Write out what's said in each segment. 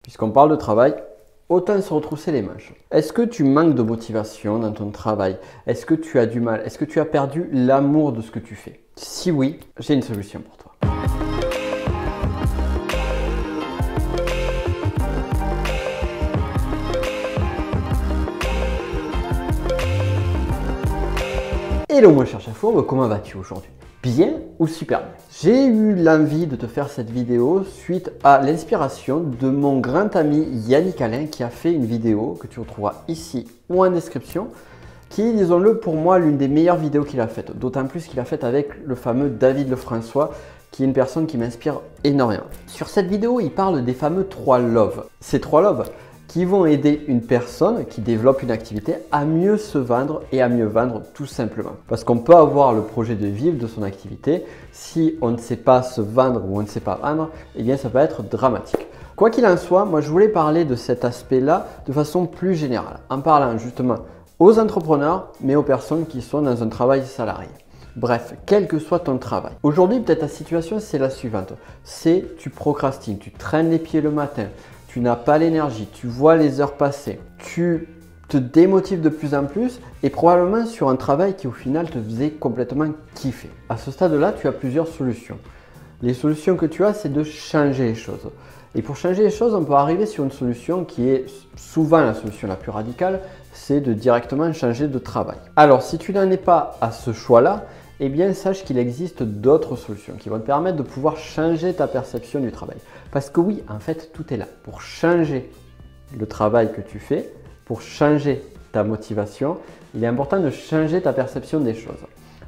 Puisqu'on parle de travail, autant se retrousser les manches. Est-ce que tu manques de motivation dans ton travail? Est-ce que tu as du mal? Est-ce que tu as perdu l'amour de ce que tu fais? Si oui, j'ai une solution pour toi. Hello mon cher Chafourbe, comment vas-tu aujourd'hui? Bien ou super bien? J'ai eu l'envie de te faire cette vidéo suite à l'inspiration de mon grand ami Yannick Alain qui a fait une vidéo que tu retrouveras ici ou en description qui est, disons-le, pour moi l'une des meilleures vidéos qu'il a faites. D'autant plus qu'il a fait avec le fameux David Lefrançois qui est une personne qui m'inspire énormément. Sur cette vidéo, il parle des fameux 3 loves. Ces 3 loves qui vont aider une personne qui développe une activité à mieux se vendre et à mieux vendre tout simplement. Parce qu'on peut avoir le projet de vivre de son activité, si on ne sait pas se vendre ou on ne sait pas vendre, eh bien ça peut être dramatique. Quoi qu'il en soit, moi je voulais parler de cet aspect-là de façon plus générale, en parlant justement aux entrepreneurs, mais aux personnes qui sont dans un travail salarié. Bref, quel que soit ton travail. Aujourd'hui, peut-être ta situation, c'est la suivante. C'est tu procrastines, tu traînes les pieds le matin, tu n'as pas l'énergie, tu vois les heures passer, tu te démotives de plus en plus et probablement sur un travail qui au final te faisait complètement kiffer. À ce stade-là, tu as plusieurs solutions. Les solutions que tu as, c'est de changer les choses. Et pour changer les choses, on peut arriver sur une solution qui est souvent la solution la plus radicale, c'est de directement changer de travail. Alors, si tu n'en es pas à ce choix-là, eh bien, sache qu'il existe d'autres solutions qui vont te permettre de pouvoir changer ta perception du travail. Parce que oui, en fait, tout est là. Pour changer le travail que tu fais, pour changer ta motivation, il est important de changer ta perception des choses.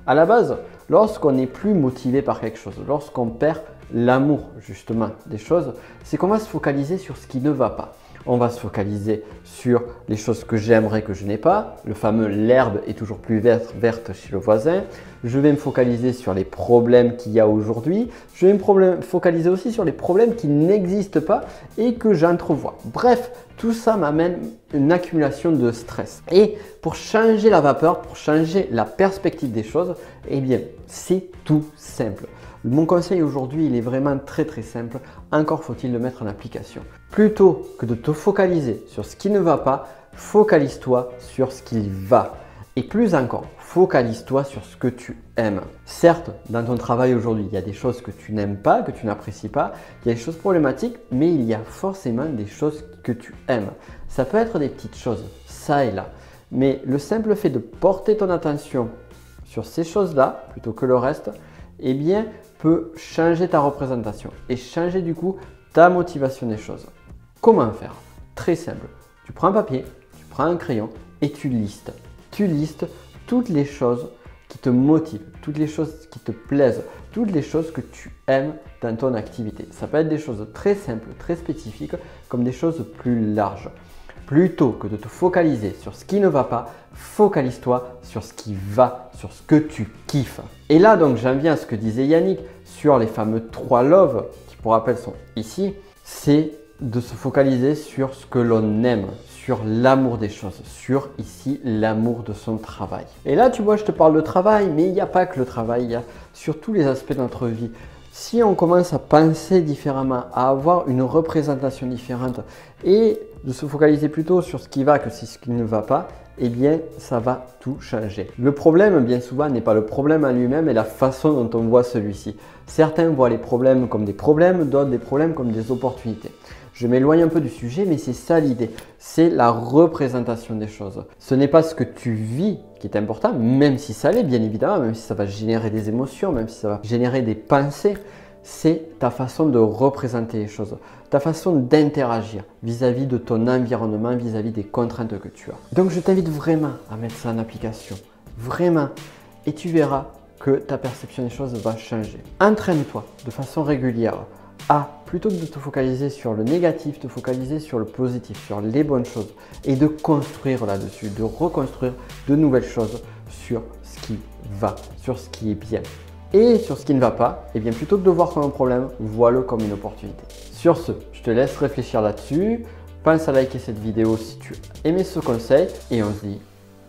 À la base, lorsqu'on n'est plus motivé par quelque chose, lorsqu'on perd l'amour justement des choses, c'est qu'on va se focaliser sur ce qui ne va pas. On va se focaliser sur les choses que j'aimerais que je n'ai pas, le fameux l'herbe est toujours plus verte chez le voisin. Je vais me focaliser sur les problèmes qu'il y a aujourd'hui. Je vais me focaliser aussi sur les problèmes qui n'existent pas et que j'entrevois. Bref, tout ça m'amène une accumulation de stress. Et pour changer la vapeur, pour changer la perspective des choses, eh bien, c'est tout simple. Mon conseil aujourd'hui, il est vraiment très simple. Encore faut-il le mettre en application. Plutôt que de te focaliser sur ce qui ne va pas, focalise-toi sur ce qui va. Et plus encore, focalise-toi sur ce que tu aimes. Certes, dans ton travail aujourd'hui, il y a des choses que tu n'aimes pas, que tu n'apprécies pas. Il y a des choses problématiques, mais il y a forcément des choses que tu aimes. Ça peut être des petites choses, ça et là. Mais le simple fait de porter ton attention sur ces choses-là, plutôt que le reste, eh bien, peut changer ta représentation et changer du coup ta motivation des choses. Comment faire? Très simple. Tu prends un papier, tu prends un crayon et tu listes. Tu listes toutes les choses qui te motivent, toutes les choses qui te plaisent, toutes les choses que tu aimes dans ton activité. Ça peut être des choses très simples, très spécifiques, comme des choses plus larges. Plutôt que de te focaliser sur ce qui ne va pas, focalise-toi sur ce qui va, sur ce que tu kiffes. Et là, donc, j'en viens à ce que disait Yannick sur les fameux 3 loves, qui pour rappel sont ici, c'est de se focaliser sur ce que l'on aime, sur l'amour des choses, sur ici l'amour de son travail. Et là, tu vois, je te parle de travail, mais il n'y a pas que le travail, il y a sur tous les aspects de notre vie. Si on commence à penser différemment, à avoir une représentation différente et de se focaliser plutôt sur ce qui va que sur ce qui ne va pas, eh bien, ça va tout changer. Le problème, bien souvent, n'est pas le problème en lui-même, mais la façon dont on voit celui-ci. Certains voient les problèmes comme des problèmes, d'autres des problèmes comme des opportunités. Je m'éloigne un peu du sujet, mais c'est ça l'idée. C'est la représentation des choses. Ce n'est pas ce que tu vis qui est important, même si ça l'est, bien évidemment, même si ça va générer des émotions, même si ça va générer des pensées. C'est ta façon de représenter les choses, ta façon d'interagir vis-à-vis de ton environnement, vis-à-vis des contraintes que tu as. Donc je t'invite vraiment à mettre ça en application, vraiment, et tu verras que ta perception des choses va changer. Entraîne-toi de façon régulière à, plutôt que de te focaliser sur le négatif, te focaliser sur le positif, sur les bonnes choses et de construire là-dessus, de reconstruire de nouvelles choses sur ce qui va, sur ce qui est bien. Et sur ce qui ne va pas, eh bien plutôt que de voir comme un problème, vois-le comme une opportunité. Sur ce, je te laisse réfléchir là-dessus. Pense à liker cette vidéo si tu as aimé ce conseil. Et on se dit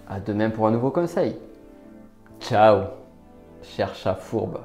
à demain pour un nouveau conseil. Ciao, cher chat fourbe.